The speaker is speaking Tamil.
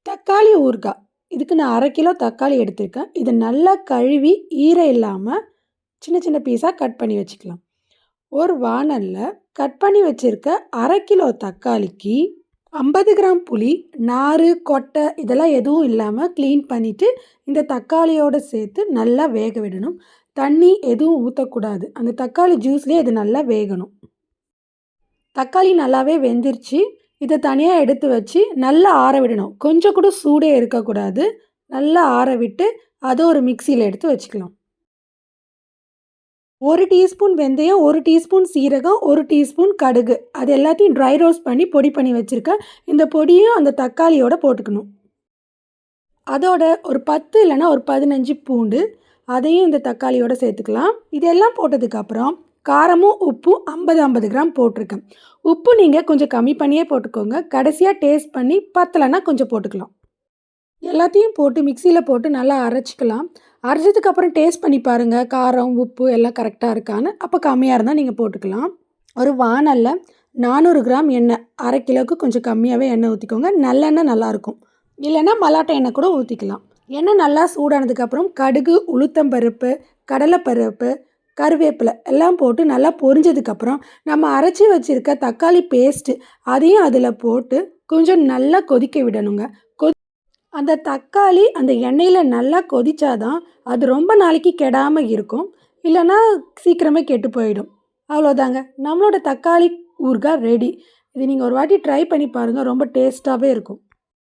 தக்காளி ஊறுகாய். இதுக்கு நான் 1/2 கிலோ தக்காளி எடுத்திருக்கேன். இத நல்லா கழுவி ஈரம் இல்லாம சின்ன சின்ன பீஸா கட் பண்ணி வச்சுக்கலாம். ஒரு வாணல்ல கட் பண்ணி வச்சிருக்க 1/2 கிலோ தக்காளிக்கு 50 கிராம் புளி, நாரு, கொட்டை இதெல்லாம் எதுவும் இல்லாம க்ளீன் பண்ணிட்டு, இந்த தக்காளியோட சேர்த்து நல்லா வேக விடணும். தண்ணி எதுவும் ஊத்தக்கூடாது. அந்த தக்காளி ஜூஸ்லயே இது நல்லா வேகணும். தக்காளி நல்லாவே வெந்துருச்சு. இத தனியா எடுத்து வச்சு நல்லா ஆற விடணும். கொஞ்சம் கூட சூடே இருக்கக்கூடாது. நல்லா ஆற விட்டு அத ஒரு மிக்ஸியில எடுத்து வச்சுக்கலாம். 1 டீஸ்பூன் வெந்தயம், 1 டீஸ்பூன் சீரகம், 1 டீஸ்பூன் கடுகு. அது எல்லாத்தையும் ட்ரை ரோஸ்ட் பண்ணி பொடி பண்ணி வச்சிருக்கேன். இந்த பொடியும் அந்த தக்காளியோட போட்டுக்கணும். அதோட ஒரு 10 இல்லன்னா ஒரு 15 பூண்டு. அதையும் இந்த தக்காளியோட சேர்த்துக்கலாம். இதெல்லாம் போட்டதுக்கப்புறம் காரமும், உப்பும் 50 கிராம் போட்டிருக்கேன். உப்பு நீங்கள் கொஞ்சம் கம்மி பண்ணியே போட்டுக்கோங்க. கடைசியாக டேஸ்ட் பண்ணி பத்தலைன்னா கொஞ்சம் போட்டுக்கலாம். எல்லாத்தையும் போட்டு மிக்சியில் போட்டு நல்லா அரைச்சிக்கலாம். அரைச்சதுக்கப்புறம் டேஸ்ட் பண்ணி பாருங்கள். காரம், உப்பு எல்லாம் கரெக்டாக இருக்கான்னு. அப்போ கம்மியாக இருந்தால் நீங்கள் போட்டுக்கலாம். ஒரு வாணல்ல 400 கிராம் எண்ணெய், 1/2 கிலோவுக்கு கொஞ்சம் கம்மியாகவே எண்ணெய் ஊற்றிக்கோங்க. நல்லெண்ணெய் நல்லாயிருக்கும். இல்லைன்னா மல்லாட்டை எண்ணெய் கூட ஊற்றிக்கலாம். எண்ணெய் நல்லா சூடானதுக்கப்புறம் கடுகு, உளுத்தம்பருப்பு, கடலைப்பருப்பு, கருவேப்பிலை எல்லாம் போட்டு நல்லா பொரிஞ்சதுக்கப்புறம் நம்ம அரைச்சி வச்சுருக்க தக்காளி பேஸ்ட்டு அதையும் அதில் போட்டு கொஞ்சம் நல்லா கொதிக்க விடணுங்க. அந்த தக்காளி அந்த எண்ணெயில் நல்லா கொதிச்சாதான் அது ரொம்ப நாளைக்கு கெடாமல் இருக்கும். இல்லைன்னா சீக்கிரமே கெட்டு போயிடும். அவ்வளோதாங்க, நம்மளோட தக்காளி ஊறுகாய் ரெடி. இது நீங்கள் ஒரு வாட்டி ட்ரை பண்ணி பாருங்கள். ரொம்ப டேஸ்ட்டாகவே இருக்கும்.